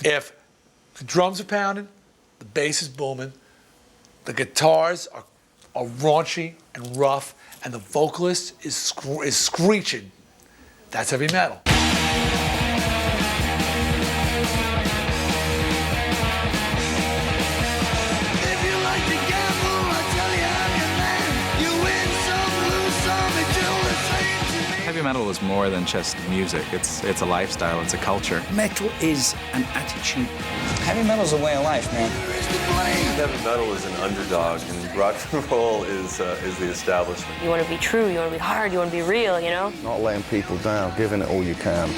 If the drums are pounding, the bass is booming, the guitars are raunchy and rough, and the vocalist is screeching, that's heavy metal. Heavy metal is more than just music. It's a lifestyle, it's a culture. Metal is an attitude. Heavy metal is a way of life, man. Heavy metal is an underdog, and rock and roll is the establishment. You want to be true, you want to be hard, you want to be real, you know? Not letting people down, giving it all you can.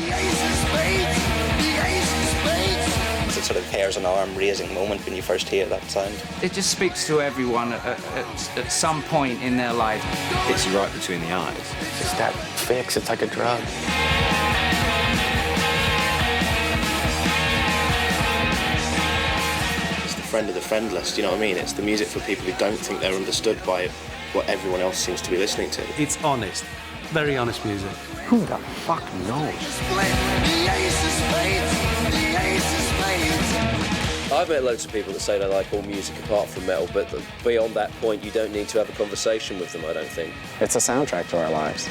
It sort of hairs on arm raising moment when you first hear that sound. It just speaks to everyone at some point in their life. Hits you right between the eyes. It's that fix, it's like a drug. It's the friend of the friendless, you know what I mean? It's the music for people who don't think they're understood by what everyone else seems to be listening to. It's honest, very honest music. Who the fuck knows? I've met loads of people that say they like all music apart from metal, but beyond that point, you don't need to have a conversation with them, I don't think. It's a soundtrack to our lives.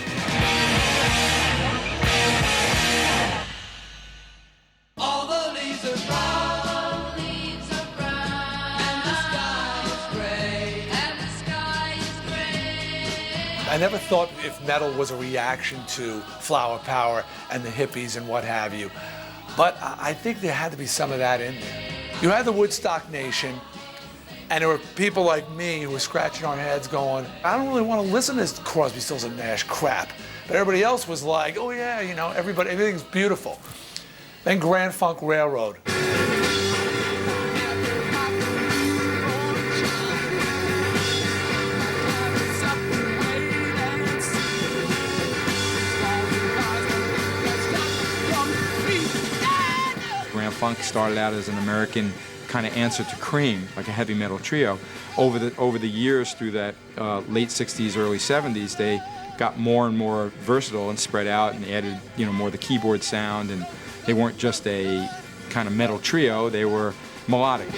All the leaves are brown, and the sky is gray, and the sky is gray. I never thought if metal was a reaction to flower power and the hippies and what have you, but I think there had to be some of that in there. You had the Woodstock Nation, and there were people like me who were scratching our heads going, I don't really want to listen to this Crosby, Stills and Nash crap. But everybody else was like, oh yeah, you know, everything's beautiful. Then Grand Funk Railroad. Grand Funk started out as an American kind of answer to Cream, like a heavy metal trio. Over the years, through that late 60s, early 70s, they got more and more versatile and spread out and added, you know, more of the keyboard sound, and they weren't just a kind of metal trio, they were melodic.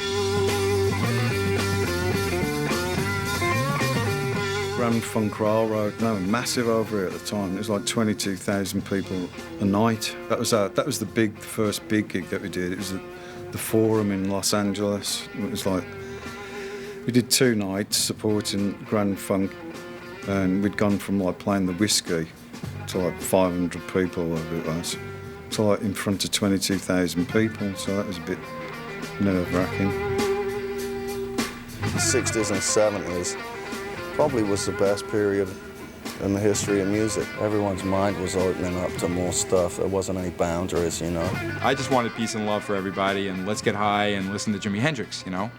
Grand Funk Railroad, massive over here at the time. It was like 22,000 people a night. That was the first big gig that we did. It was at the Forum in Los Angeles. It was like, we did 2 nights supporting Grand Funk, and we'd gone from like playing the Whiskey to like 500 people, whatever it was. So like in front of 22,000 people, so that was a bit nerve-wracking. The 60s and 70s probably was the best period in the history of music. Everyone's mind was opening up to more stuff. There wasn't any boundaries, you know. I just wanted peace and love for everybody, and let's get high and listen to Jimi Hendrix, you know?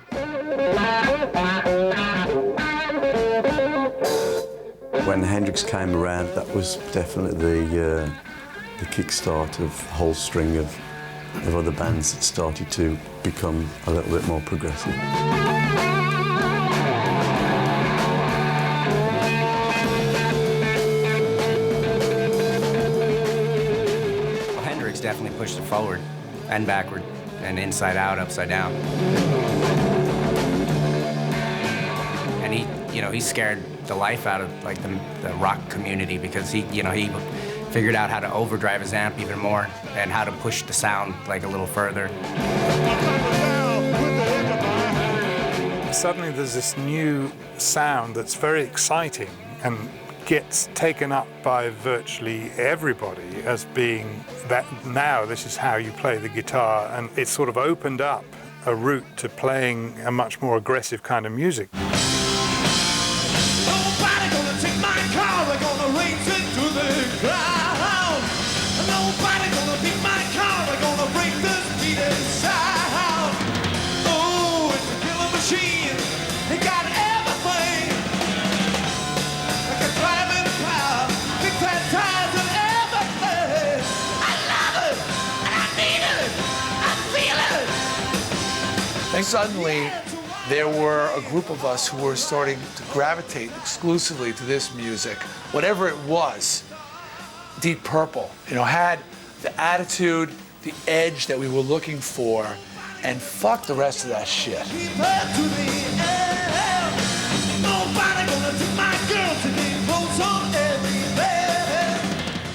When Hendrix came around, that was definitely the kickstart of a whole string of other bands that started to become a little bit more progressive. Definitely pushed it forward and backward and inside out, upside down. And he scared the life out of like the rock community, because he figured out how to overdrive his amp even more and how to push the sound like a little further. Suddenly there's this new sound that's very exciting and gets taken up by virtually everybody as being that now this is how you play the guitar, and it's sort of opened up a route to playing a much more aggressive kind of music. Nobody gonna take my car, we're gonna race it to the ground. Nobody gonna beat my car, we're gonna break the speed and sound. Oh, it's a killer machine, they got everything. Like a driving car, big fat tires and everything. I love it, and I need it, I feel it. And suddenly, there were a group of us who were starting to gravitate exclusively to this music, whatever it was. Deep Purple, had the attitude the edge that we were looking for, and fuck the rest of that shit.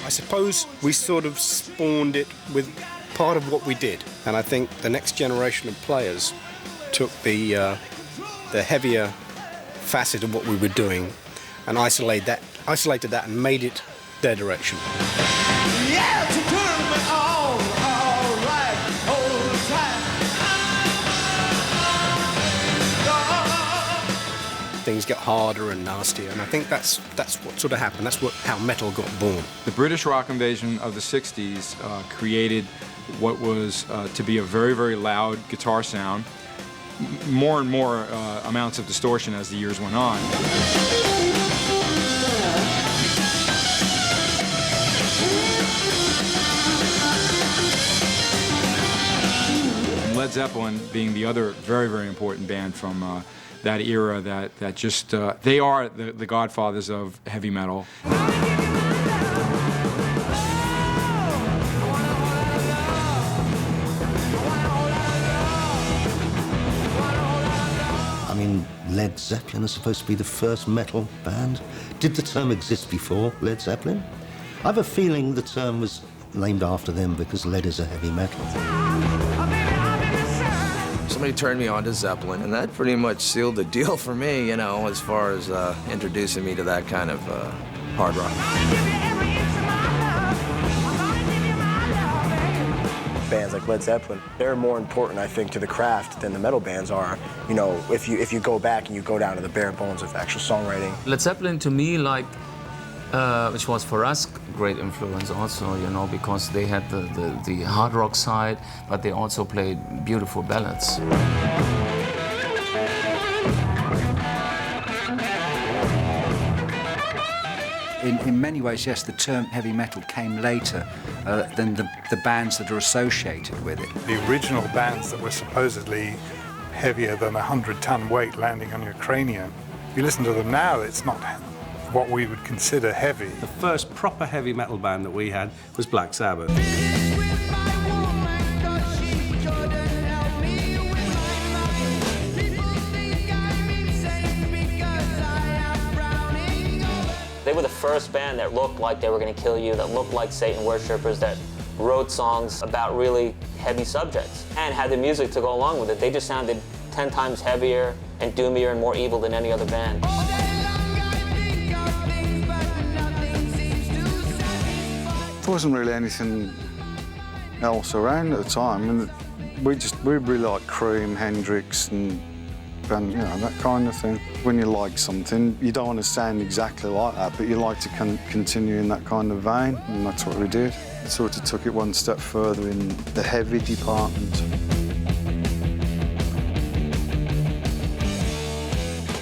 I suppose we sort of spawned it with part of what we did, and I think the next generation of players took the heavier facet of what we were doing and isolated that and made it their direction. Things get harder and nastier, and I think that's what sort of happened. That's how metal got born. The British rock invasion of the 60s created what was to be a very, very loud guitar sound, more and more amounts of distortion as the years went on. And Led Zeppelin being the other very, very important band from that era that just, they are the godfathers of heavy metal. I mean, Led Zeppelin is supposed to be the first metal band. Did the term exist before Led Zeppelin? I have a feeling the term was named after them because lead is a heavy metal. Somebody turned me on to Zeppelin, and that pretty much sealed the deal for me, you know, as far as introducing me to that kind of hard rock. Bands like Led Zeppelin, they're more important, I think, to the craft than the metal bands are. You know, if you go back and you go down to the bare bones of actual songwriting. Led Zeppelin, to me, like, which was for us great influence also, you know, because they had the hard rock side, but they also played beautiful ballads. In many ways, yes, the term heavy metal came later than the bands that are associated with it. The original bands that were supposedly heavier than a 100-ton weight landing on your cranium, if you listen to them now, it's not what we would consider heavy. The first proper heavy metal band that we had was Black Sabbath. They were the first band that looked like they were going to kill you, that looked like Satan worshippers, that wrote songs about really heavy subjects and had the music to go along with it. They just sounded 10 times heavier and doomier and more evil than any other band. There wasn't really anything else around at the time. I mean, we really like Cream, Hendrix, and you know, that kind of thing. When you like something, you don't want to sound exactly like that, but you like to continue in that kind of vein, and that's what we did. We sort of took it one step further in the heavy department.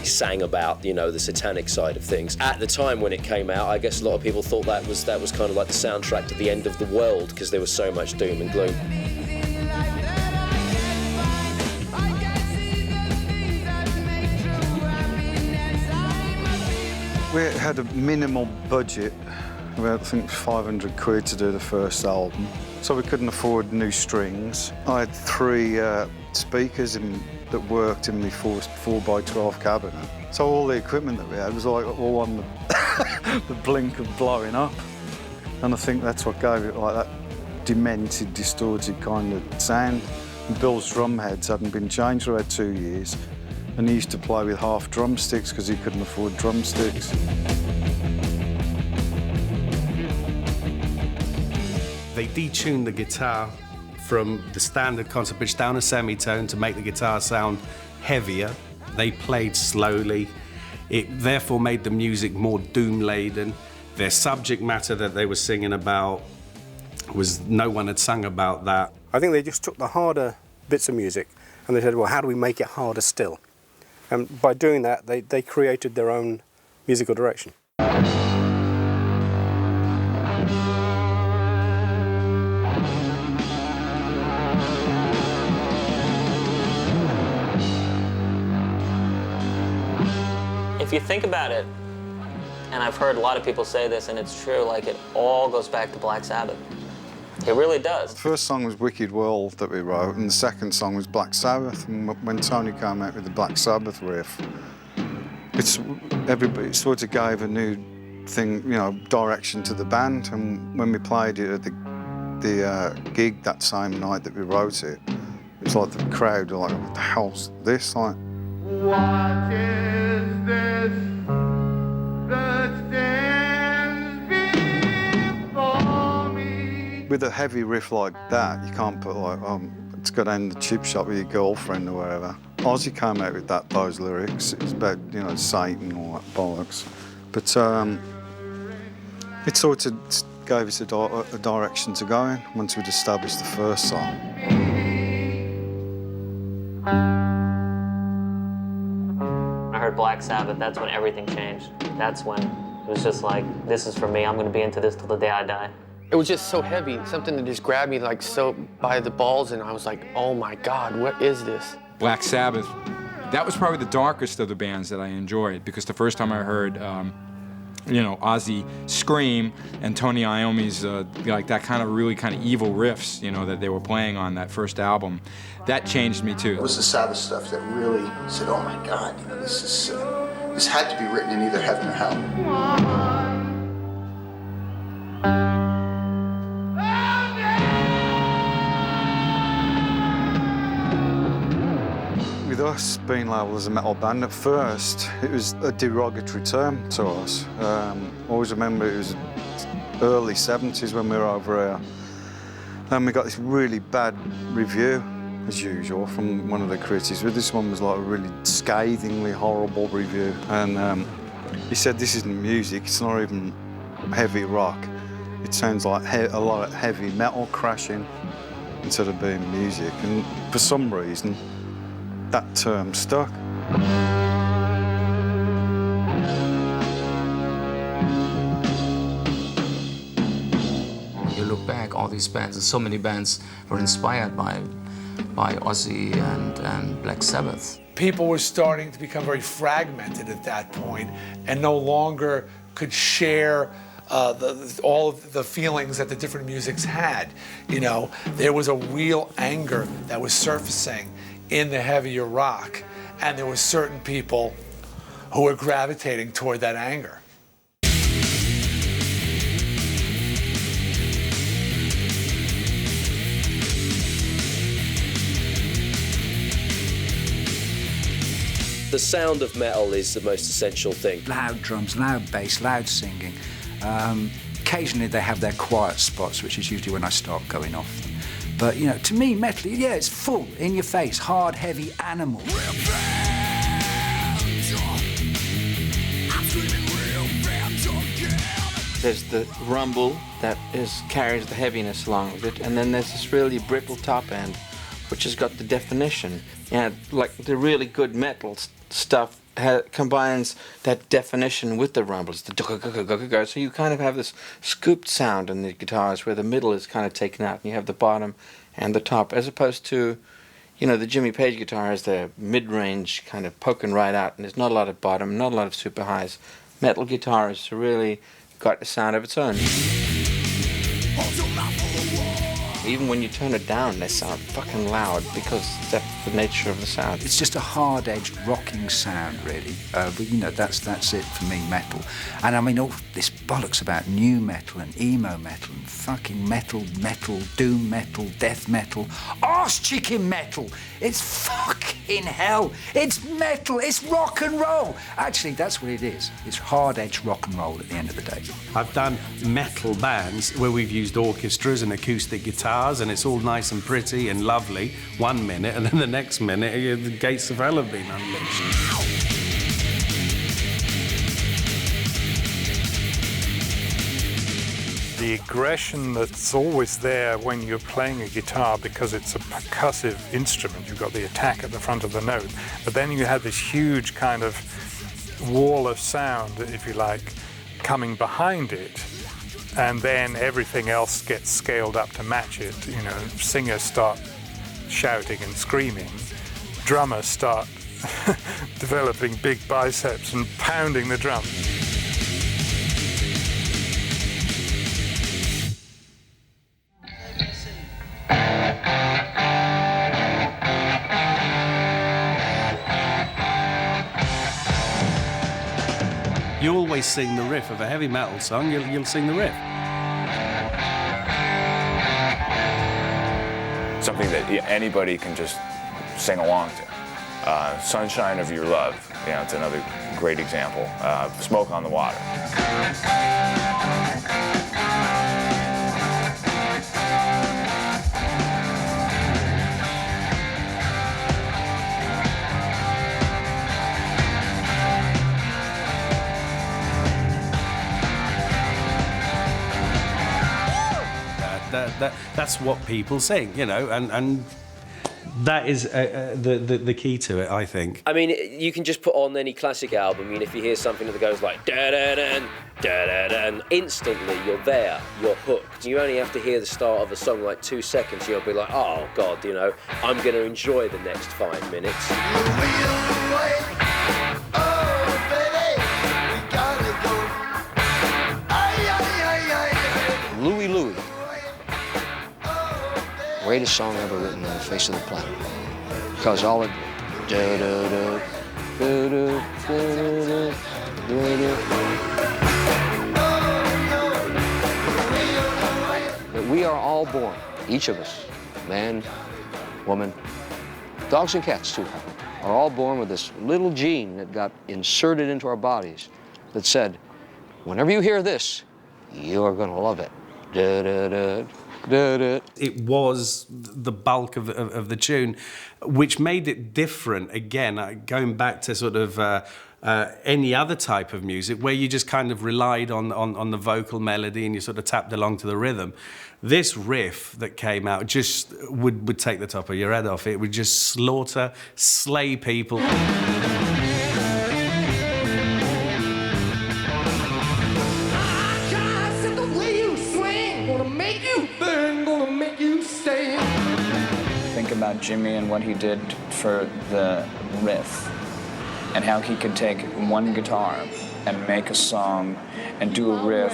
Sang about, you know, the satanic side of things. At the time when it came out, I guess a lot of people thought that was kind of like the soundtrack to the end of the world because there was so much doom and gloom. We had a minimal budget. We had, I think, 500 quid to do the first album, so we couldn't afford new strings. I had 3 speakers that worked in my 4x12 cabinet. So all the equipment that we had was like all on the blink of blowing up. And I think that's what gave it like that demented, distorted kind of sound. And Bill's drum heads hadn't been changed for about 2 years. And he used to play with half drumsticks because he couldn't afford drumsticks. They detuned the guitar from the standard concert pitch down a semitone to make the guitar sound heavier. They played slowly. It therefore made the music more doom-laden. Their subject matter that they were singing about was, no one had sung about that. I think they just took the harder bits of music and they said, well, how do we make it harder still? And by doing that, they created their own musical direction. If you think about it, and I've heard a lot of people say this, and it's true, like it all goes back to Black Sabbath. It really does. The first song was Wicked World that we wrote, and the second song was Black Sabbath. And when Tony came out with the Black Sabbath riff, everybody sort of gave a new thing, you know, direction to the band. And when we played it at the gig that same night that we wrote it, it was like the crowd were like, "What the hell's this?" Like, what is this that stands before me? with a heavy riff like that, you can't put like, let's go down to the chip shop with your girlfriend or wherever. Ozzy came out with those lyrics. It was about, you know, Satan and all that bollocks. But it sort of gave us a direction to go in once we'd established the first song. I heard Black Sabbath, that's when everything changed. That's when it was just like, this is for me, I'm gonna be into this till the day I die. It was just so heavy, something that just grabbed me like so by the balls, and I was like, oh my God, what is this? Black Sabbath, that was probably the darkest of the bands that I enjoyed, because the first time I heard, you know, Ozzy scream and Tony Iommi's like that kind of really kind of evil riffs, you know, that they were playing on that first album, that changed me too. It was the Sabbath stuff that really said, oh my God, you know, this had to be written in either heaven or hell. With us being labelled as a metal band, at first it was a derogatory term to us. I always remember it was early 70s when we were over here, and we got this really bad review, as usual, from one of the critics. But this one was like a really scathingly horrible review, and he said, this isn't music, it's not even heavy rock. It sounds like a lot of heavy metal crashing instead of being music, and for some reason that term stuck. You look back, all these bands, and so many bands were inspired by Ozzy and Black Sabbath. People were starting to become very fragmented at that point and no longer could share all of the feelings that the different musics had. You know, there was a real anger that was surfacing in the heavier rock, and there were certain people who were gravitating toward that anger. The sound of metal is the most essential thing. Loud drums, loud bass, loud singing. Occasionally they have their quiet spots, which is usually when I start going off them. But, you know, to me, metal, yeah, it's full, in your face, hard, heavy, animal. There's the rumble that carries the heaviness along with it, and then there's this really brittle top end, which has got the definition. And like the really good metal stuff combines that definition with the rumbles, the so you kind of have this scooped sound in the guitars where the middle is kind of taken out and you have the bottom and the top, as opposed to, you know, the Jimmy Page guitar has the mid-range kind of poking right out and there's not a lot of bottom, not a lot of super highs. Metal guitars really got a sound of its own. Even when you turn it down, they sound fucking loud because that's the nature of the sound. It's just a hard-edged rocking sound, really. But you know, that's it for me, metal. And I mean, all this bollocks about new metal and emo metal and fucking metal, doom metal, death metal, arse chicken metal. It's fucking hell. It's metal. It's rock and roll. Actually, that's what it is. It's hard-edged rock and roll at the end of the day. I've done metal bands where we've used orchestras and acoustic guitars, and it's all nice and pretty and lovely 1 minute, and then the next minute the gates of hell have been unleashed. The aggression that's always there when you're playing a guitar, because it's a percussive instrument, you've got the attack at the front of the note, but then you have this huge kind of wall of sound, if you like, coming behind it, and then everything else gets scaled up to match it. You know, singers start shouting and screaming, drummers start developing big biceps and pounding the drum. You always sing the riff of a heavy metal song, you'll sing the riff. Something that anybody can just sing along to. Sunshine of Your Love, you know, it's another great example. Smoke on the Water. That's what people sing, you know, and that is the key to it, I think. I mean, you can just put on any classic album, I mean, if you hear something that goes like da-da-dan, da-da-dan, instantly you're there, you're hooked. You only have to hear the start of a song like 2 seconds, you'll be like, oh God, you know, I'm going to enjoy the next 5 minutes. Louie Louie. Greatest song ever written on the face of the planet. Because all it that we are all born, each of us, man, woman, dogs and cats too, are all born with this little gene that got inserted into our bodies that said, whenever you hear this, you're gonna love it. It was the bulk of the tune, which made it different, again, going back to sort of any other type of music where you just kind of relied on the vocal melody and you sort of tapped along to the rhythm. This riff that came out just would take the top of your head off. It would just slaughter, slay people. Think about Jimmy and what he did for the riff and how he could take one guitar and make a song and do a riff.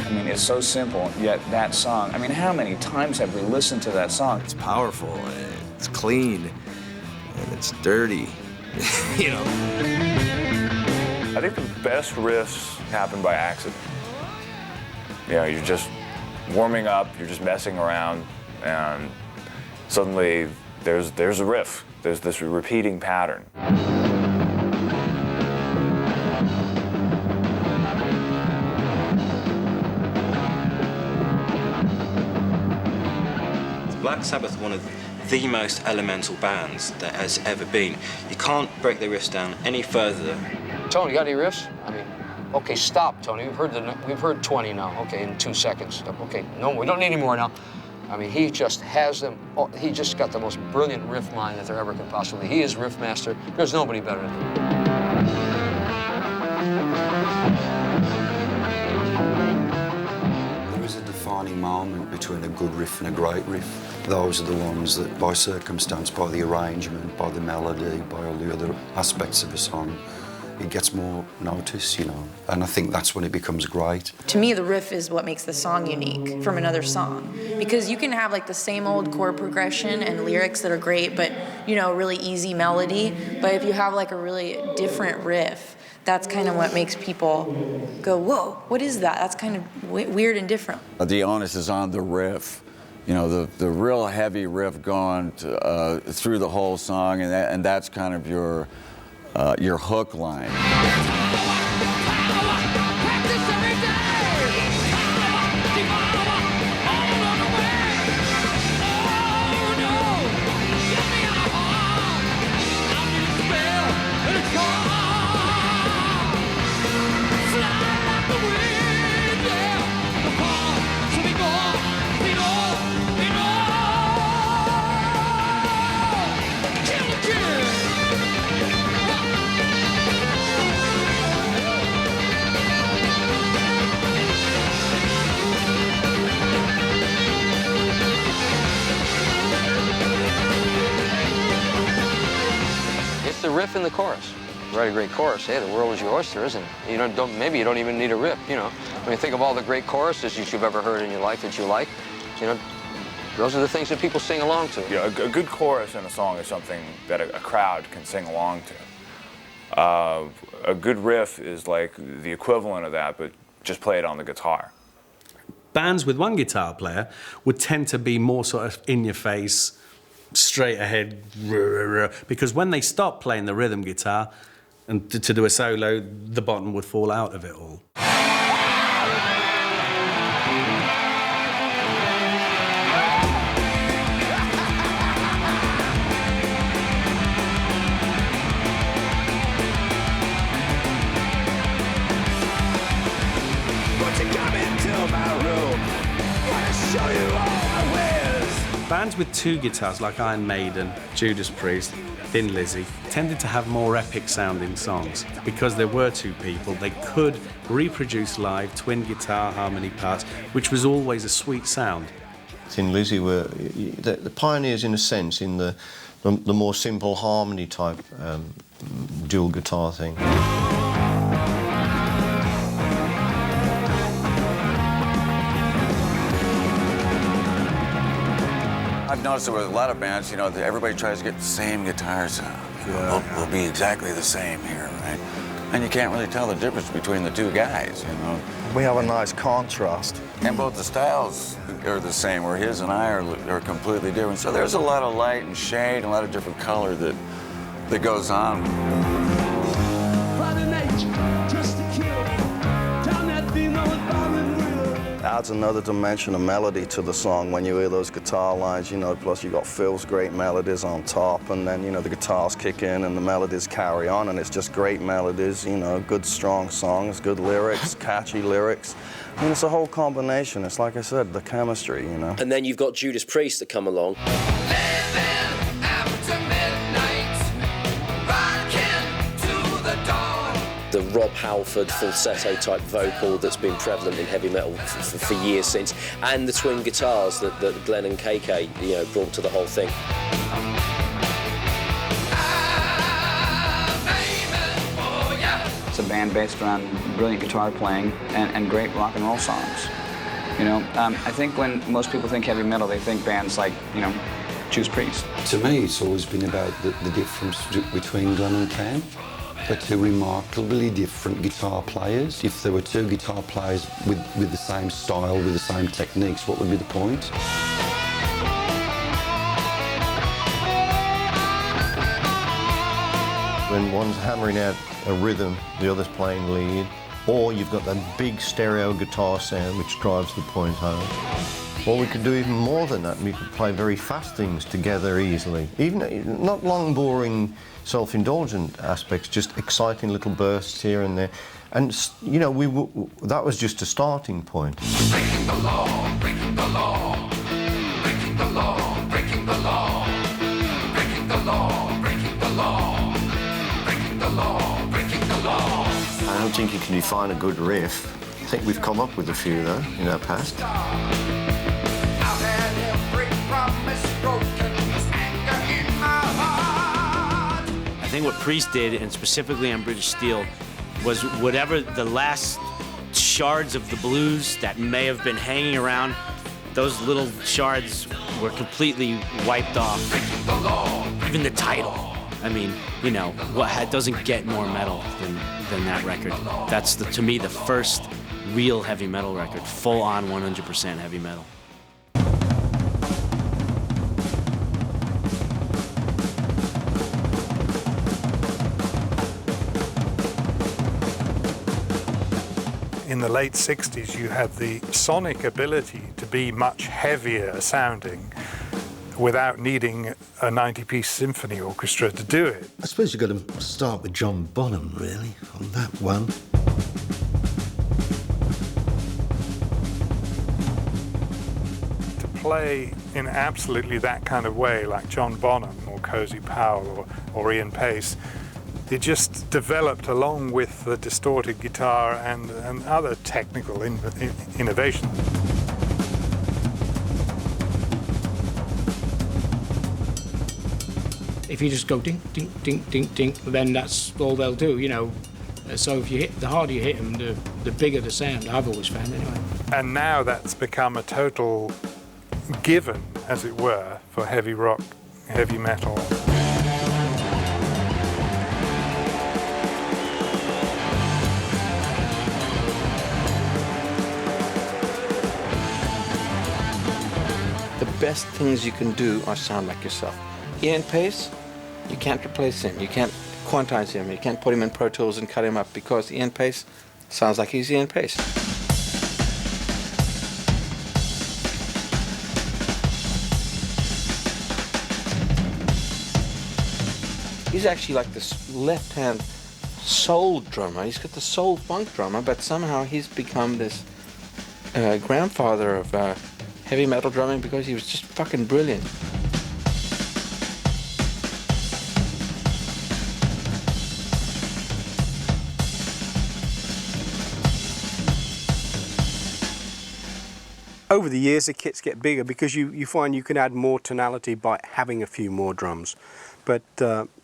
I mean, it's so simple, yet that song, I mean, how many times have we listened to that song? It's powerful, it's clean, and it's dirty, you know. I think the best riffs happen by accident. You know, you're just warming up, you're just messing around, and suddenly there's a riff. There's this repeating pattern. Black Sabbath, one of the most elemental bands that has ever been. You can't break the riffs down any further. Tony, you got any riffs? I mean, okay, stop, Tony. We've heard 20 now. Okay, in 2 seconds. Okay, no, we don't need any more now. I mean, he just has them. Oh, he just got the most brilliant riff line that there ever could possibly. He is riff master. There's nobody better than him. There is a defining moment between a good riff and a great riff. Those are the ones that, by circumstance, by the arrangement, by the melody, by all the other aspects of a song, it gets more notice, you know, and I think that's when it becomes great. To me, the riff is what makes the song unique from another song, because you can have like the same old chord progression and lyrics that are great, but, you know, really easy melody, but if you have like a really different riff, that's kind of what makes people go, whoa, what is that? That's kind of weird and different. The onus is on the riff. You know, the real heavy riff going through the whole song, and that's kind of your hook line. The riff in the chorus. Write a great chorus. Hey, the world is your oyster, isn't it? Maybe you don't even need a riff, you know. When you think of all the great choruses that you've ever heard in your life that you like, you know, those are the things that people sing along to. Yeah, a good chorus in a song is something that a crowd can sing along to. A good riff is like the equivalent of that, but just play it on the guitar. Bands with one guitar player would tend to be more sort of in your face, straight ahead, because when they stop playing the rhythm guitar and to do a solo, the bottom would fall out of it all. Bands with two guitars, like Iron Maiden, Judas Priest, Thin Lizzy, tended to have more epic sounding songs. Because there were two people, they could reproduce live twin guitar harmony parts, which was always a sweet sound. Thin Lizzy were the pioneers in a sense in the more simple harmony type dual guitar thing. I've noticed that with a lot of bands, you know, everybody tries to get the same guitar sound. We'll be exactly the same here, right? And you can't really tell the difference between the two guys, you know. We have a nice contrast. And both the styles are the same, where his and I are completely different. So there's a lot of light and shade, a lot of different color that goes on. Adds another dimension of melody to the song when you hear those guitar lines, you know, plus you got Phil's great melodies on top, and then, you know, the guitars kick in and the melodies carry on, and it's just great melodies, you know, good strong songs, good lyrics, catchy lyrics. I mean, it's a whole combination. It's like I said, the chemistry, you know. And then you've got Judas Priest that come along. The Rob Halford falsetto type vocal that's been prevalent in heavy metal for years since, and the twin guitars that Glenn and KK, you know, brought to the whole thing. It's a band based around brilliant guitar playing and great rock and roll songs. You know, I think when most people think heavy metal, they think bands like, you know, Judas Priest. To me, it's always been about the difference between Glenn and Ken. They're two remarkably different guitar players. If there were two guitar players with the same style, with the same techniques, what would be the point? When one's hammering out a rhythm, the other's playing lead, or you've got that big stereo guitar sound which drives the point home. Or we could do even more than that. We could play very fast things together easily. Even not long, boring, self-indulgent aspects, just exciting little bursts here and there. And, you know, that was just a starting point. Breaking the law, breaking the law, breaking the law, breaking the law, breaking the law, breaking the law, breaking the law, breaking the law. I don't think you can define a good riff. I think we've come up with a few, though, in our past. I think what Priest did, and specifically on British Steel, was whatever the last shards of the blues that may have been hanging around, those little shards were completely wiped off. Even the title. I mean, you know, what doesn't get more metal than that record. That's, to me, the first real heavy metal record, full-on 100% heavy metal. In the late 60s, you had the sonic ability to be much heavier sounding without needing a 90-piece symphony orchestra to do it. I suppose you've got to start with John Bonham, really, on that one. To play in absolutely that kind of way, like John Bonham or Cozy Powell or Ian Pace, it just developed along with the distorted guitar and other technical innovation. If you just go ding, ding, ding, ding, ding, then that's all they'll do, you know. So if you hit, the harder you hit them, the bigger the sound, I've always found anyway. And now that's become a total given, as it were, for heavy rock, heavy metal. the best things you can do are sound like yourself. Ian Pace, you can't replace him. You can't quantize him. You can't put him in Pro Tools and cut him up because Ian Pace sounds like he's Ian Pace. He's actually like this left-hand soul drummer. He's got the soul funk drummer, but somehow he's become this grandfather of heavy metal drumming because he was just fucking brilliant. Over the years, the kits get bigger because you find you can add more tonality by having a few more drums. But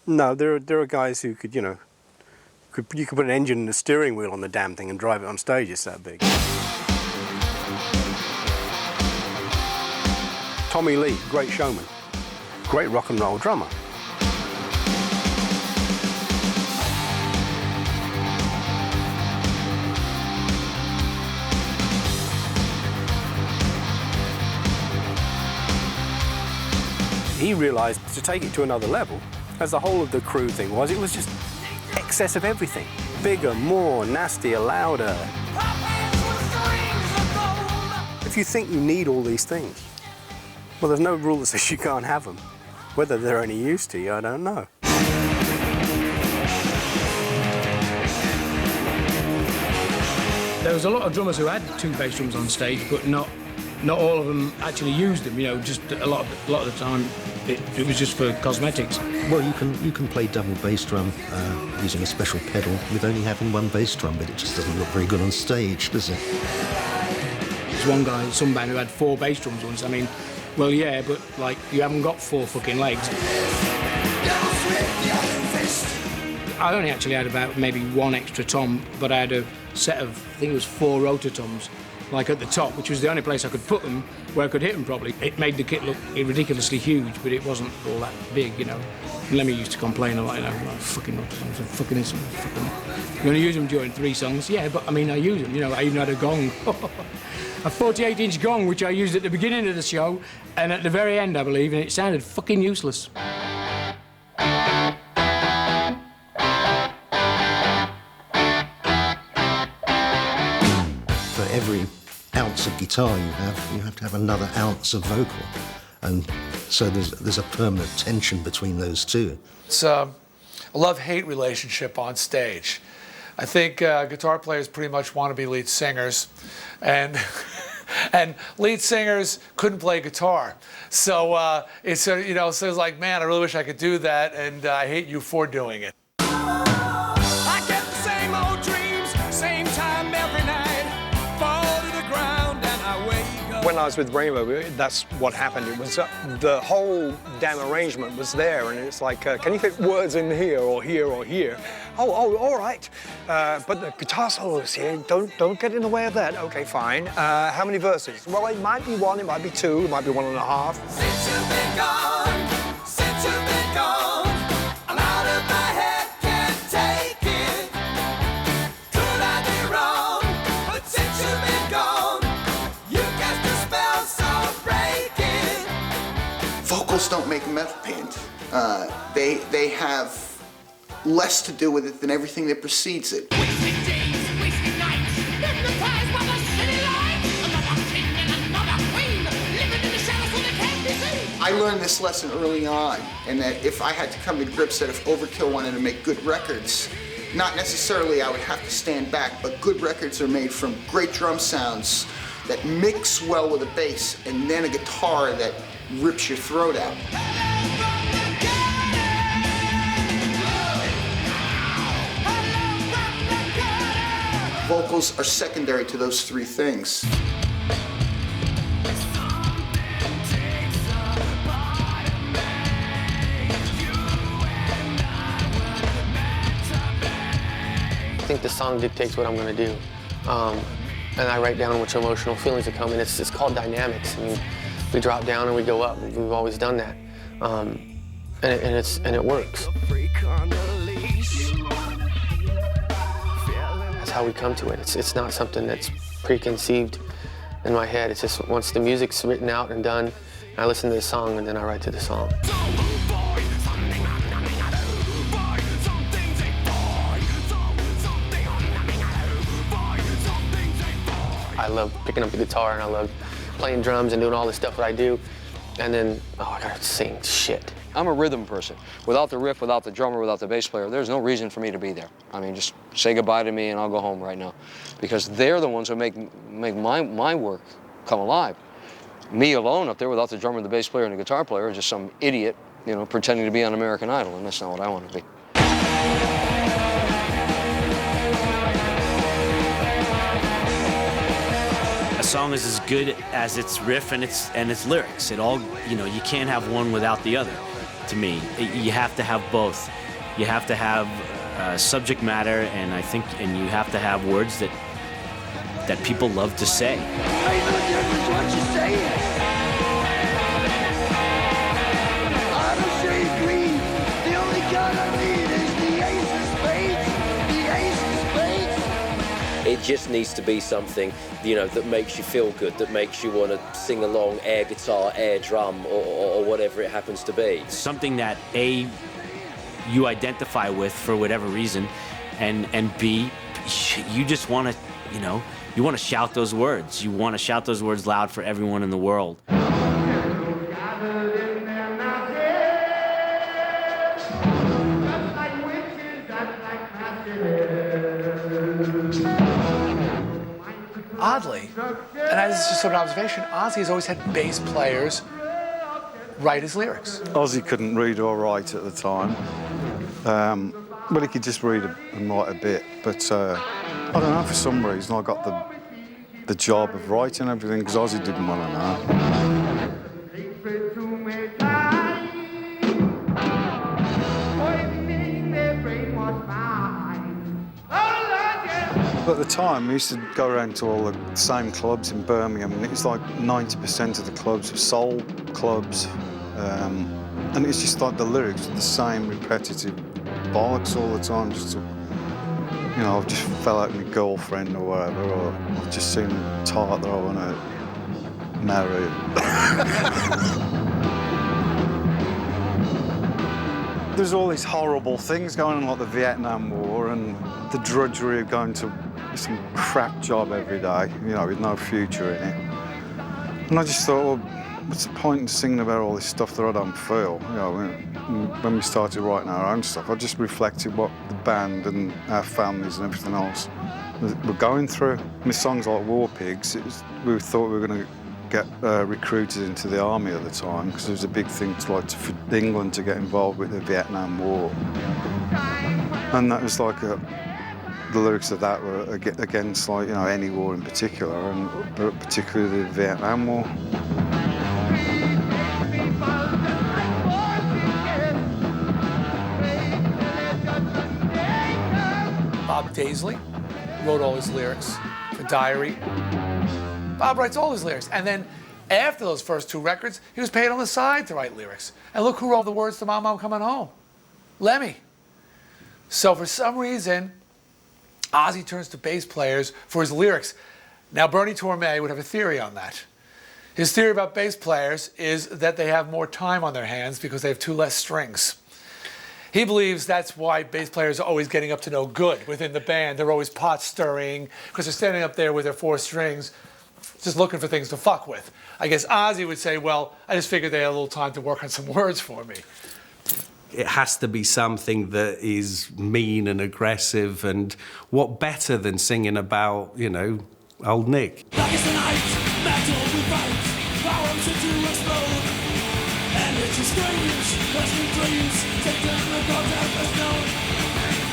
no, there are guys who could, you could put an engine and a steering wheel on the damn thing and drive it on stage. It's that big. Tommy Lee, great showman, great rock and roll drummer. He realized to take it to another level, as the whole of the crew thing was, it was just excess of everything. Bigger, more, nastier, louder. If you think you need all these things, well, there's no rule that says you can't have them. Whether they're any use to you, I don't know. There was a lot of drummers who had 2 bass drums on stage, but not all of them actually used them. Just a lot of the time it was just for cosmetics. Well, you can play double bass drum using a special pedal with only having 1 bass drum, but it just doesn't look very good on stage, does it? There's one guy, some band who had 4 bass drums once. I mean, well, yeah, but like you haven't got 4 fucking legs. I only actually had about maybe 1 extra tom, but I had a set of, I think it was 4 rotor toms, like at the top, which was the only place I could put them where I could hit them properly. It made the kit look ridiculously huge, but it wasn't all that big, Lemmy used to complain a lot, fucking instrument, you only use them during 3 songs. Yeah, but I mean, I use them, I even had a gong. A 48-inch gong, which I used at the beginning of the show, and at the very end, I believe, and it sounded fucking useless. For every ounce of guitar you have to have another ounce of vocal. And so there's a permanent tension between those two. It's a love-hate relationship on stage. I think guitar players pretty much want to be lead singers, and lead singers couldn't play guitar. So it's so it's like, man, I really wish I could do that, and I hate you for doing it. I get the same old dreams, same time every night, fall to the ground and I wake up. When I was with Rainbow, that's what happened. It was the whole damn arrangement was there, and it's like, can you fit words in here or here or here? Oh, all right. But the guitar solo is here. Don't get in the way of that. Okay, fine. How many verses? Well, it might be 1, it might be 2, it might be 1.5. Since you've been gone, since you've been gone, I'm out of my head, can't take it. Could I be wrong? But since you've been gone, you cast a spell so breaking. Vocals don't make metal paint. They have less to do with it than everything that precedes it. I learned this lesson early on, and that if I had to come to grips that if Overkill wanted to make good records, not necessarily I would have to stand back, but good records are made from great drum sounds that mix well with a bass, and then a guitar that rips your throat out. Vocals are secondary to those 3 things. I think the song dictates what I'm going to do, and I write down which emotional feelings are coming. It's called dynamics. I mean, we drop down and we go up. We've always done that, and it works. That's how we come to it. It's not something that's preconceived in my head. It's just once the music's written out and done, I listen to the song and then I write to the song. I love picking up the guitar and I love playing drums and doing all the stuff that I do. And then, oh, I gotta sing shit. I'm a rhythm person. Without the riff, without the drummer, without the bass player, there's no reason for me to be there. I mean, just say goodbye to me and I'll go home right now. Because they're the ones who make my work come alive. Me alone up there without the drummer, the bass player, and the guitar player is just some idiot, you know, pretending to be on American Idol, and that's not what I want to be. A song is as good as its riff and its lyrics. It all, you know, you can't have one without the other. To me, you have to have both. You have to have subject matter, and you have to have words that people love to say. Ain't no difference what you saying. I don't say green. The only card I need is the ace of spades. The ace of spades. It just needs to be something, you know, that makes you feel good, that makes you want to sing along, air guitar, air drum, or whatever it happens to be. Something that A, you identify with for whatever reason, and B, you just want to, you know, you want to shout those words. You want to shout those words loud for everyone in the world. Oddly, and this is just sort of an observation, Ozzy has always had bass players write his lyrics. Ozzy couldn't read or write at the time. Well, he could just read and write a bit, but I don't know, for some reason I got the job of writing everything because Ozzy didn't want to know. At the time, we used to go around to all the same clubs in Birmingham, and it was like 90% of the clubs were soul clubs. And it's just like the lyrics were the same repetitive bollocks all the time, just to, you know, I've just fell out with my girlfriend or whatever, or I've just seen a tart that I want to marry. There's all these horrible things going on, like the Vietnam War and the drudgery of going to some crap job every day, you know, with no future in it. And I just thought, well, what's the point in singing about all this stuff that I don't feel? You know, when we started writing our own stuff, I just reflected what the band and our families and everything else were going through. With songs like War Pigs, we thought we were going to get recruited into the army at the time, because there was a big thing for England to get involved with the Vietnam War. And that was like the lyrics of that were against, like, you know, any war in particular, and particularly the Vietnam War. Bob Daisley wrote all his lyrics for Diary. Bob writes all his lyrics. And then after those first two records, he was paid on the side to write lyrics. And look who wrote the words to Mom, I'm Coming Home. Lemmy. So for some reason, Ozzy turns to bass players for his lyrics. Now, Bernie Tormé would have a theory on that. His theory about bass players is that they have more time on their hands because they have 2 less strings. He believes that's why bass players are always getting up to no good within the band. They're always pot stirring because they're standing up there with their 4 strings just looking for things to fuck with. I guess Ozzy would say, well, I just figured they had a little time to work on some words for me. It has to be something that is mean and aggressive, and what better than singing about, you know, old Nick? Dark is the night, battle we fight, power to explode. Energy screams, rushing dreams, take them and go down the known.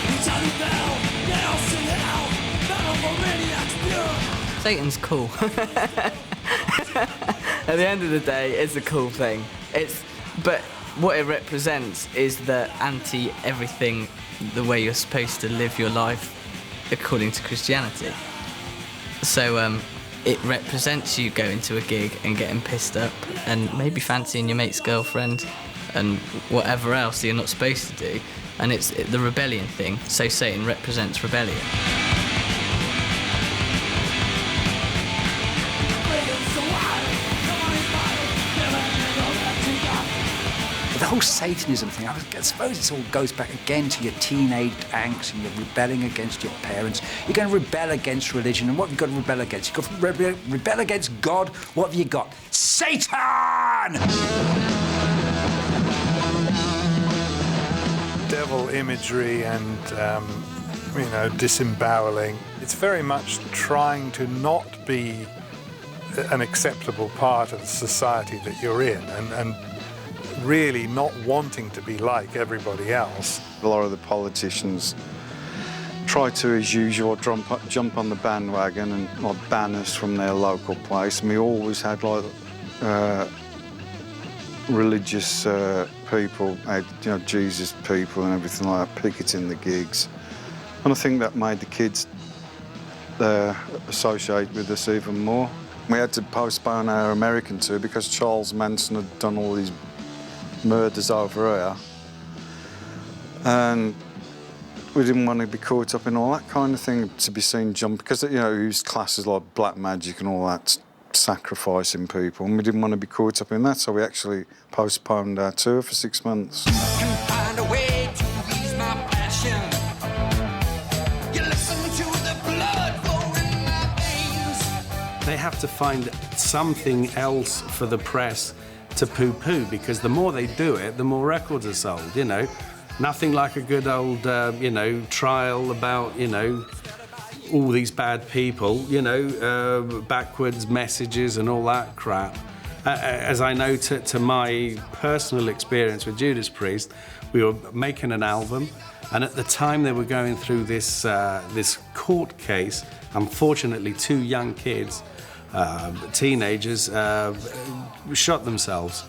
We shut it down, chaos in hell, battle for maniacs pure. Satan's cool. At the end of the day, it's a cool thing. But what it represents is the anti-everything, the way you're supposed to live your life according to Christianity. So it represents you going to a gig and getting pissed up and maybe fancying your mate's girlfriend and whatever else you're not supposed to do. And it's the rebellion thing. So Satan represents rebellion. the whole Satanism thing, I suppose it all goes back again to your teenage angst and you're rebelling against your parents. You're going to rebel against religion, and what have you got to rebel against? You've got to rebel against God. What have you got? Satan! Devil imagery and, disemboweling. It's very much trying to not be an acceptable part of the society that you're in, and really not wanting to be like everybody else. A lot of the politicians try to, as usual, jump on the bandwagon and like ban us from their local place. And we always had like religious people, Jesus people and everything like that, picketing the gigs. And I think that made the kids associate with us even more. We had to postpone our American tour because Charles Manson had done all these murders over here. And we didn't want to be caught up in all that kind of thing, to be seen jump, because, he used classes like black magic and all that, sacrificing people, and we didn't want to be caught up in that, so we actually postponed our tour for 6 months. Find a way to ease my passion. You listen to the blood flowing in my veins. They have to find something else for the press to poo-poo, because the more they do it, the more records are sold, Nothing like a good old, trial about, all these bad people, backwards messages and all that crap. As I know, to my personal experience with Judas Priest, we were making an album, and at the time they were going through this court case. Unfortunately, 2 young kids, teenagers, shot themselves,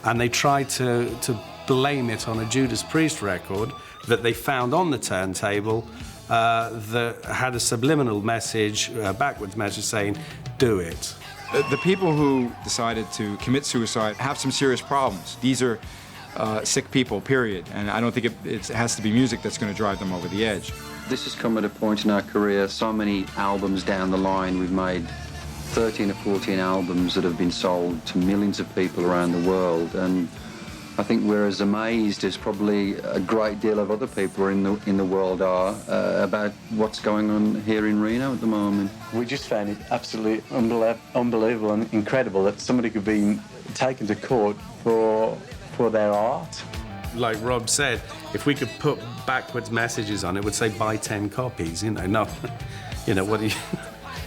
and they tried to blame it on a Judas Priest record that they found on the turntable that had a subliminal message, a backwards message saying, do it. The people who decided to commit suicide have some serious problems. These are sick people, period. And I don't think it has to be music that's going to drive them over the edge. This has come at a point in our career, so many albums down the line. We've made 13 or 14 albums that have been sold to millions of people around the world. And I think we're as amazed as probably a great deal of other people in the world are about what's going on here in Reno at the moment. We just found it absolutely unbelievable and incredible that somebody could be taken to court for their art. Like Rob said, if we could put backwards messages on, it would say buy 10 copies. What do you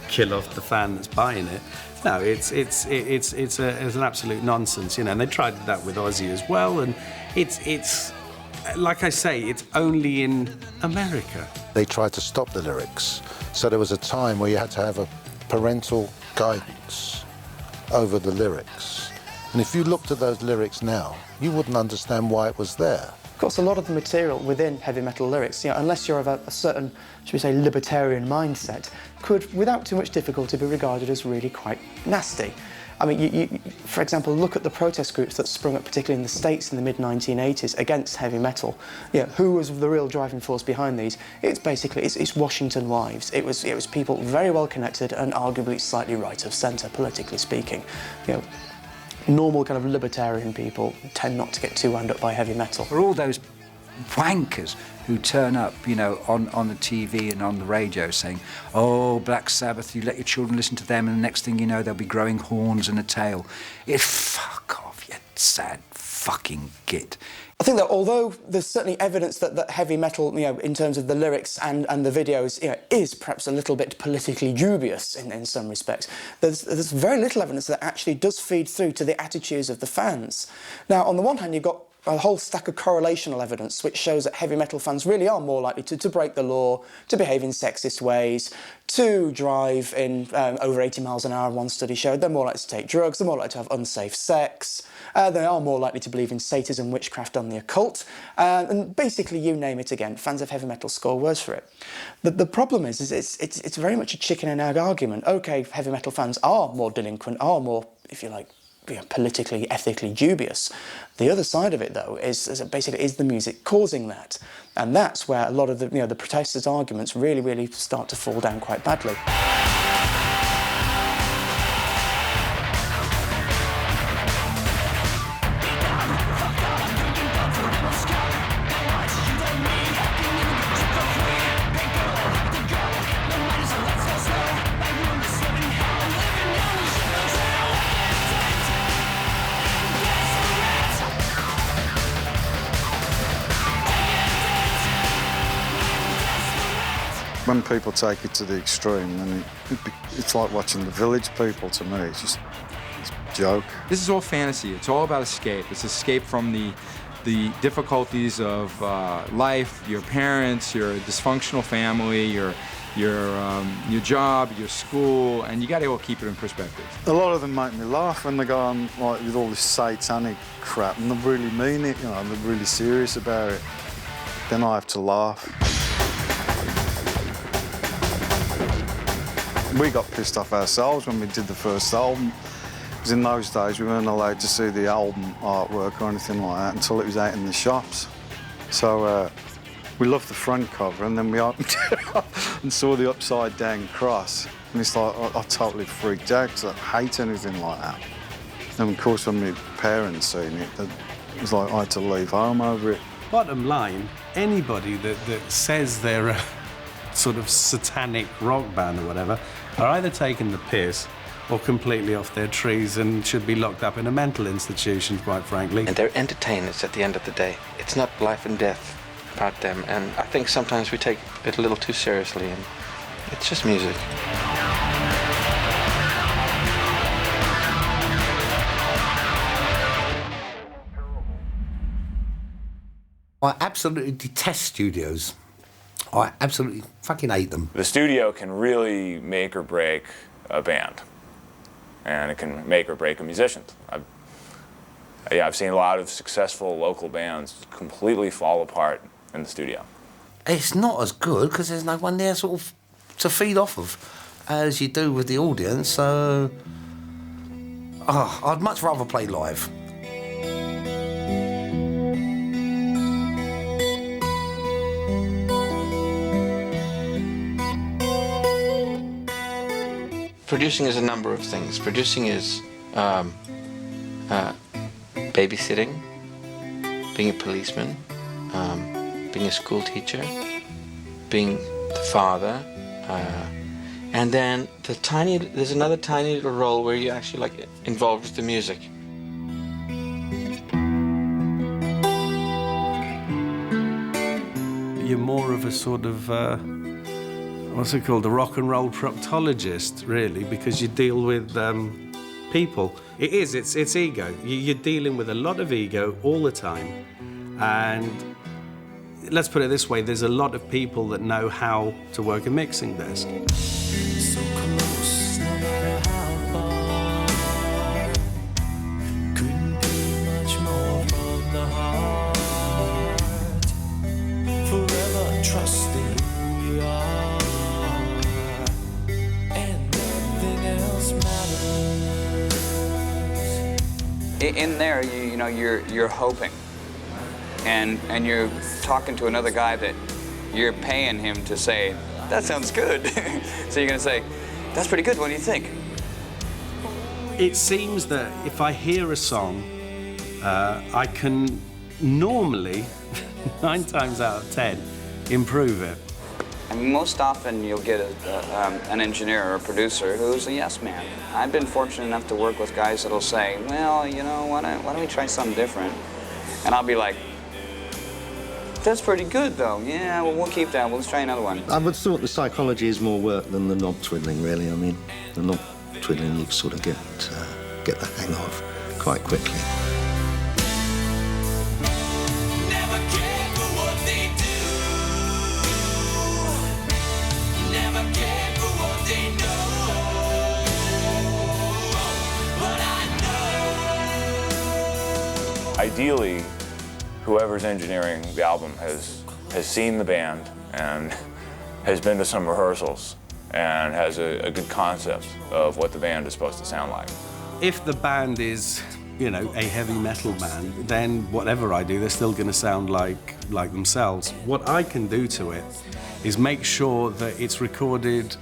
kill off the fan that's buying it? No, it's an absolute nonsense, And they tried that with Ozzy as well, and it's like I say, it's only in America. They tried to stop the lyrics, so there was a time where you had to have a parental guidance over the lyrics. And if you looked at those lyrics now, you wouldn't understand why it was there. Of course, a lot of the material within heavy metal lyrics, unless you're of a certain, should we say, libertarian mindset, could, without too much difficulty, be regarded as really quite nasty. I mean, you, for example, look at the protest groups that sprung up, particularly in the States in the mid-1980s, against heavy metal. Who was the real driving force behind these? It's basically, it's Washington wives. It was people very well connected and arguably slightly right of centre, politically speaking. Normal kind of libertarian people tend not to get too wound up by heavy metal. For all those wankers who turn up, on the TV and on the radio saying, oh, Black Sabbath, you let your children listen to them, and the next thing you know, they'll be growing horns and a tail. Fuck off, you sad fucking git. I think that although there's certainly evidence that heavy metal, in terms of the lyrics and the videos, is perhaps a little bit politically dubious in some respects, there's very little evidence that actually does feed through to the attitudes of the fans. Now, on the one hand, you've got a whole stack of correlational evidence which shows that heavy metal fans really are more likely to break the law, to behave in sexist ways, to drive in over 80 miles an hour, one study showed. They're more likely to take drugs, they're more likely to have unsafe sex, they are more likely to believe in Satanism, witchcraft and the occult, and basically you name it again, fans of heavy metal score words for it. The problem is it's very much a chicken and egg argument. OK, heavy metal fans are more delinquent, are more, if you like, politically, ethically dubious. The other side of it, though, is the music causing that, and that's where a lot of the protesters' arguments really start to fall down quite badly. when people take it to the extreme, then it's like watching The Village People to me. It's just a joke. This is all fantasy. It's all about escape. It's escape from the difficulties of life, your parents, your dysfunctional family, your job, your school, and you got to keep it in perspective. A lot of them make me laugh when they go on like with all this satanic crap, and they really mean it, you know, they're really serious about it. Then I have to laugh. We got pissed off ourselves when we did the first album, because in those days we weren't allowed to see the album artwork or anything like that until it was out in the shops. So we loved the front cover, and then we opened it up and saw the upside down cross. And it's like, I totally freaked out because I hate anything like that. And of course, when my parents seen it, it was like I had to leave home over it. Bottom line, anybody that says they're a sort of satanic rock band or whatever are either taking the piss or completely off their trees and should be locked up in a mental institution, quite frankly. And they're entertainers at the end of the day. It's not life and death about them, and I think sometimes we take it a little too seriously, and it's just music. I absolutely detest studios. I absolutely fucking hate them. The studio can really make or break a band, and it can make or break a musician. I've seen a lot of successful local bands completely fall apart in the studio. It's not as good because there's no one there sort of to feed off of as you do with the audience, so I'd much rather play live. Producing is a number of things. Producing is babysitting, being a policeman, being a school teacher, being the father, and then there's another tiny little role where you're actually like involved with the music. You're more of a sort of what's it called, a rock and roll proctologist, really, because you deal with people. It's ego. You're dealing with a lot of ego all the time, and let's put it this way, there's a lot of people that know how to work a mixing desk. So close, no matter how far. Couldn't be much more from the heart. Forever trusting who we are. And nothing else matters. In there, you know, you're hoping. And you're talking to another guy that you're paying him to say, that sounds good. So you're going to say, that's pretty good, what do you think? It seems that if I hear a song, I can normally, 9 times out of 10, improve it. I mean, most often you'll get an engineer or a producer who's a yes man. I've been fortunate enough to work with guys that'll say, well, you know, why don't we try something different? And I'll be like, that's pretty good, though. Yeah, well, we'll keep that. Let's try another one. I would thought the psychology is more work than the knob twiddling, really. I mean, the knob twiddling you sort of get the hang of quite quickly. Never care for what they do. Never care for what they know. But I know. Ideally, whoever's engineering the album has seen the band and has been to some rehearsals and has a good concept of what the band is supposed to sound like. If the band is, you know, a heavy metal band, then whatever I do, they're still going to sound like themselves. What I can do to it is make sure that it's recorded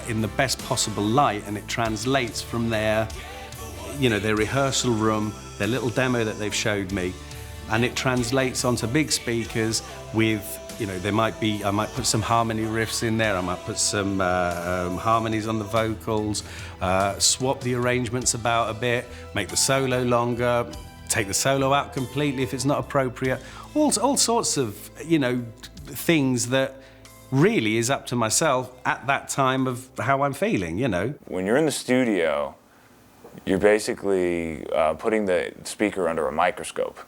in the best possible light, and it translates from their, you know, their rehearsal room, their little demo that they've showed me, and it translates onto big speakers with, you know, I might put some harmony riffs in there, I might put some harmonies on the vocals, swap the arrangements about a bit, make the solo longer, take the solo out completely if it's not appropriate, all sorts of, you know, things that really is up to myself at that time of how I'm feeling, you know. When you're in the studio, you're basically putting the speaker under a microscope.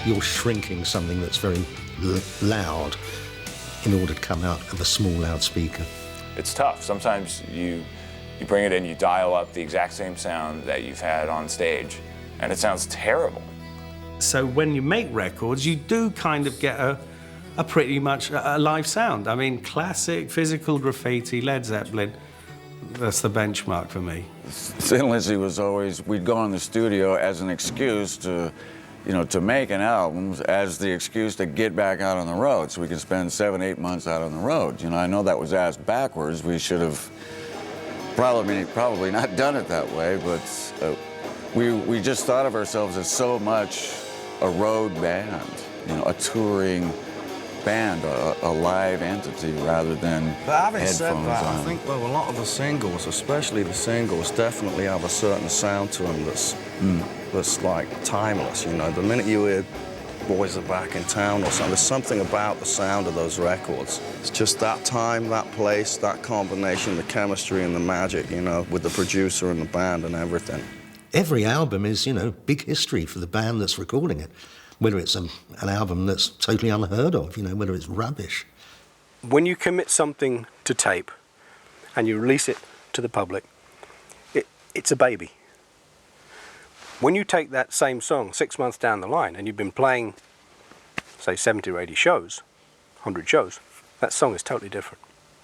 You're shrinking something that's very loud in order to come out of a small loudspeaker. It's tough. Sometimes you bring it in, you dial up the exact same sound that you've had on stage, and it sounds terrible. So when you make records, you do kind of get a pretty much a live sound. I mean, classic Physical Graffiti, Led Zeppelin, that's the benchmark for me. Thin Lizzy was always, we'd go in the studio as an excuse to, to make an album, as the excuse to get back out on the road, so we could spend 7-8 months out on the road. I know that was asked backwards. We should have probably not done it that way, but we just thought of ourselves as so much a road band, a touring band, a live entity rather than But having headphones said that, on. I think though a lot of the singles, especially the singles, definitely have a certain sound to them that's like timeless. The minute you hear Boys Are Back in Town or something, there's something about the sound of those records. It's just that time, that place, that combination, the chemistry and the magic, with the producer and the band and everything. Every album is, big history for the band that's recording it. Whether it's an album that's totally unheard of, whether it's rubbish. When you commit something to tape and you release it to the public, it's a baby. When you take that same song 6 months down the line and you've been playing, say, 70 or 80 shows, 100 shows, that song is totally different.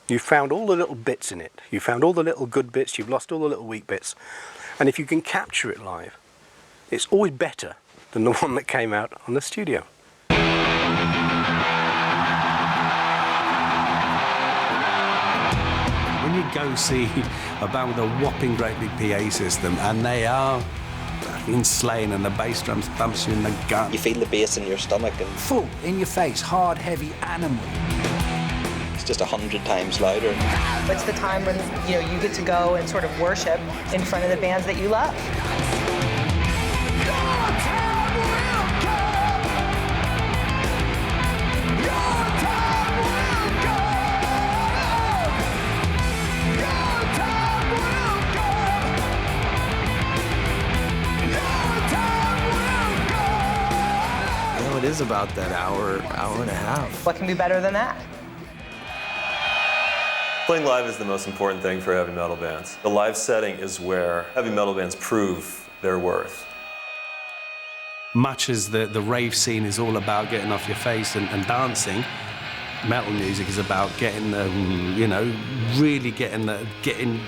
You've found all the little bits in it. You've found all the little good bits, you've lost all the little weak bits. And if you can capture it live, it's always better than the one that came out on the studio. When you go see a band with a whopping great big PA system, and they are fucking slaying, and the bass drums thumps you in the gut. You feel the bass in your stomach and full, in your face, hard, heavy animal. It's just 100 times louder. It's the time when you get to go and sort of worship in front of the bands that you love. It is about that hour and a half. What can be better than that? Playing live is the most important thing for heavy metal bands. The live setting is where heavy metal bands prove their worth. Much as the rave scene is all about getting off your face and dancing, metal music is about getting the, really getting.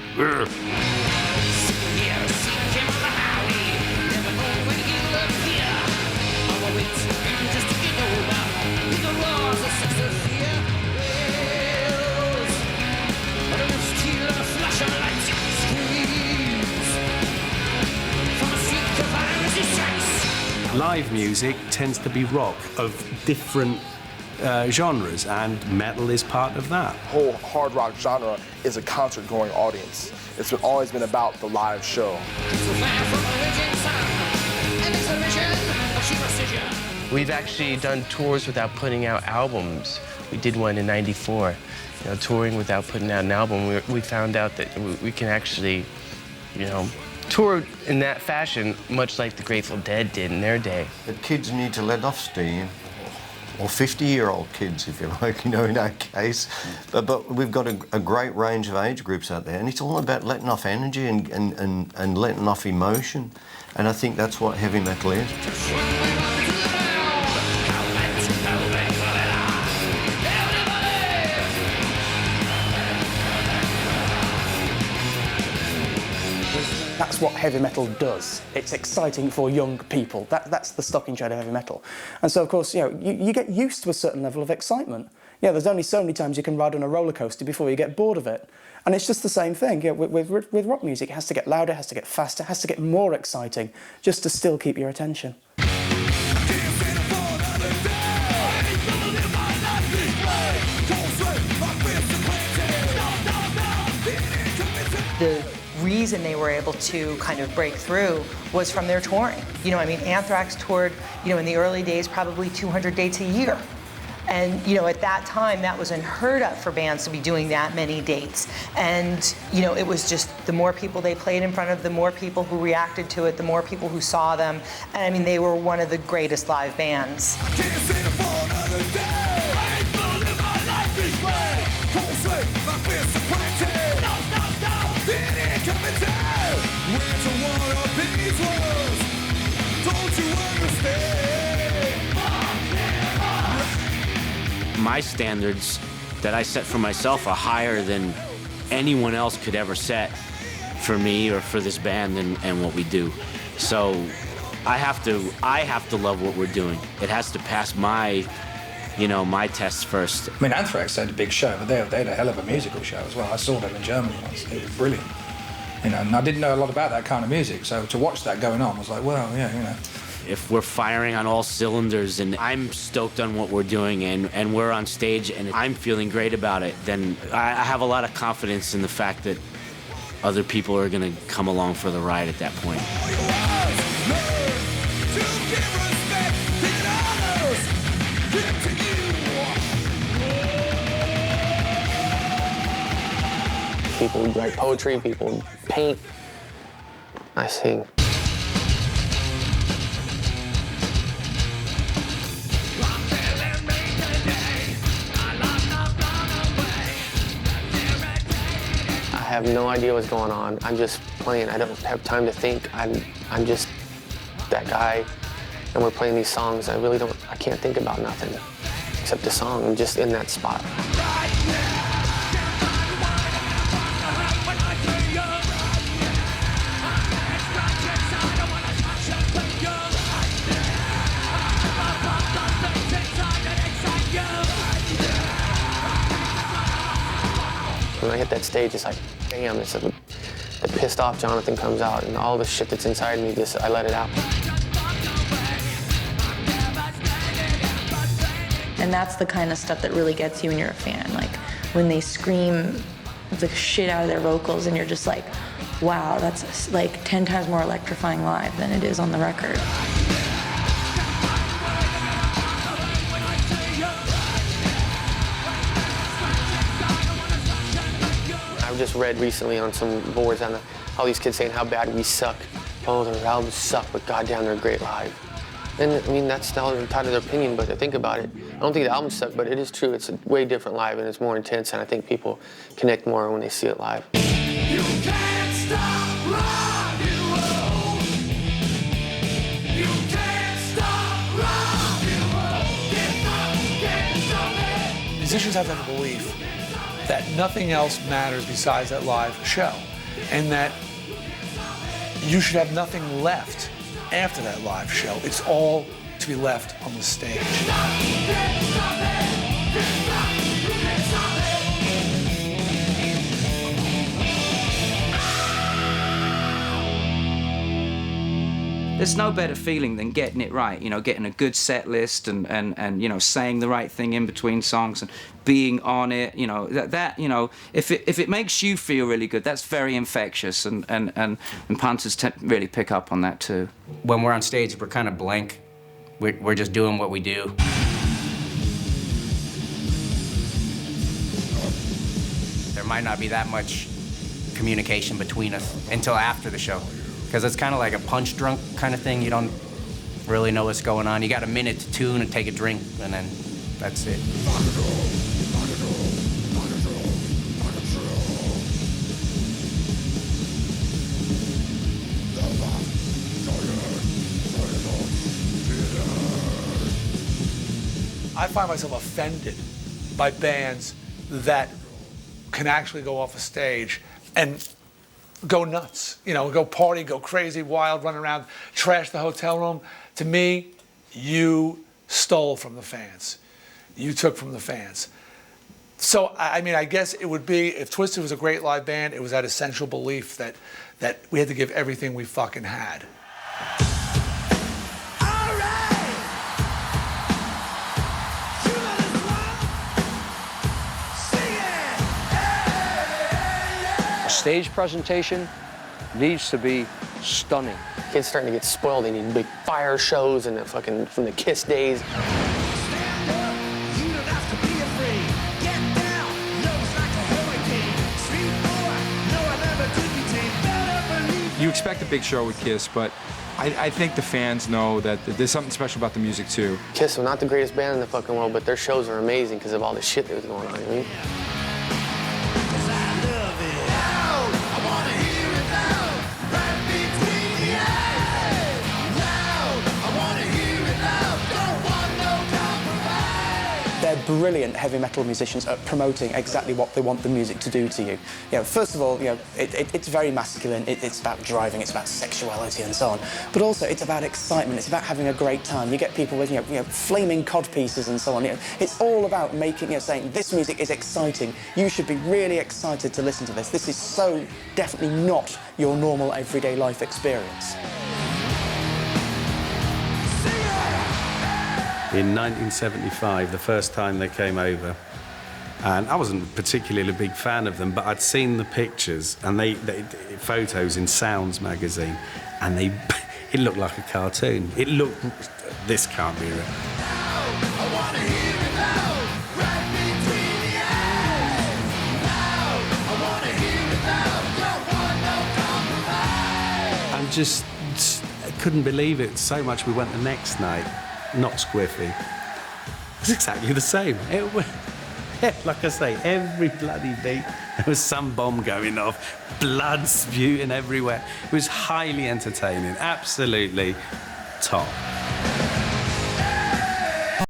Live music tends to be rock of different genres, and metal is part of that. The whole hard rock genre is a concert-going audience. It's always been about the live show. We've actually done tours without putting out albums. We did one in '94. Touring without putting out an album, we found out that we can actually, tour in that fashion, much like the Grateful Dead did in their day. The kids need to let off steam, or 50-year-old kids, if you like, in our case. But we've got a great range of age groups out there, and it's all about letting off energy and letting off emotion. And I think that's what heavy metal is. That's what heavy metal does. It's exciting for young people. That's the stock in trade of heavy metal. And so, of course, you get used to a certain level of excitement. There's only so many times you can ride on a roller coaster before you get bored of it. And it's just the same thing. With rock music, it has to get louder, it has to get faster, it has to get more exciting, just to still keep your attention. reason they were able to kind of break through was from their touring. You know, I mean, Anthrax toured, you know, in the early days, probably 200 dates a year. And, you know, at that time, that was unheard of for bands to be doing that many dates. And, you know, it was just the more people they played in front of, the more people who reacted to it, the more people who saw them. And I mean, they were one of the greatest live bands. My standards that I set for myself are higher than anyone else could ever set for me or for this band and what we do. So I have to love what we're doing. It has to pass my, you know, my tests first. I mean, Anthrax had a big show, but they had a hell of a musical show as well. I saw them in Germany once. It was brilliant. You know, and I didn't know a lot about that kind of music, so to watch that going on was like, well, yeah, you know. If we're firing on all cylinders and I'm stoked on what we're doing and we're on stage and I'm feeling great about it, then I have a lot of confidence in the fact that other people are going to come along for the ride at that point. People write poetry, people paint, I sing. I have no idea what's going on. I'm just playing. I don't have time to think. I'm just that guy, and we're playing these songs. I can't think about nothing except the song. I'm just in that spot. When I hit that stage, it's like, damn, the pissed off Jonathan comes out, and all the shit that's inside me, I let it out. And that's the kind of stuff that really gets you when you're a fan. Like, when they scream the shit out of their vocals, and you're just like, wow, that's like 10 times more electrifying live than it is on the record. I've just read recently on some boards on all these kids saying how bad we suck. Oh, their albums suck, but goddamn, they're great live. And I mean, that's all entitled to their opinion, but to think about it, I don't think the albums suck, but it is true. It's a way different live, and it's more intense, and I think people connect more when they see it live. You can't stop rock and roll. You can't stop rock and roll. Can't stop it. Musicians have to have a belief that nothing else matters besides that live show, and that you should have nothing left after that live show. It's all to be left on the stage. There's no better feeling than getting it right, you know, getting a good set list and you know, saying the right thing in between songs and being on it, you know, that you know, if it makes you feel really good, that's very infectious, and punters really pick up on that too. When we're on stage, we're kind of blank. We're just doing what we do. There might not be that much communication between us until after the show. Because it's kind of like a punch drunk kind of thing. You don't really know what's going on. You got a minute to tune and take a drink, and then that's it. I find myself offended by bands that can actually go off a stage and go nuts, you know, go party, go crazy, wild, run around, trash the hotel room. To me, you stole from the fans. You took from the fans. So, I mean, I guess it would be, if Twisted was a great live band, it was that essential belief that we had to give everything we fucking had. Stage presentation needs to be stunning. Kids starting to get spoiled. They need big fire shows and fucking from the Kiss days. You expect a big show with Kiss, but I think the fans know that there's something special about the music too. Kiss were not the greatest band in the fucking world, but their shows are amazing because of all the shit that was going on, you know what I mean? They're brilliant heavy metal musicians at promoting exactly what they want the music to do to you. You know, first of all, you know, it's very masculine. It's about driving, it's about sexuality and so on. But also, it's about excitement. It's about having a great time. You get people with you know flaming cod pieces and so on. You know, it's all about making saying this music is exciting. You should be really excited to listen to this. This is so definitely not your normal everyday life experience. In 1975, the first time they came over, and I wasn't particularly a big fan of them, but I'd seen the pictures and they photos in Sounds magazine, and it looked like a cartoon. It looked, this can't be real. I couldn't believe it so much. We went the next night. Not squiffy. It's exactly the same. Like I say, every bloody beat, there was some bomb going off, blood spewing everywhere. It was highly entertaining, absolutely top.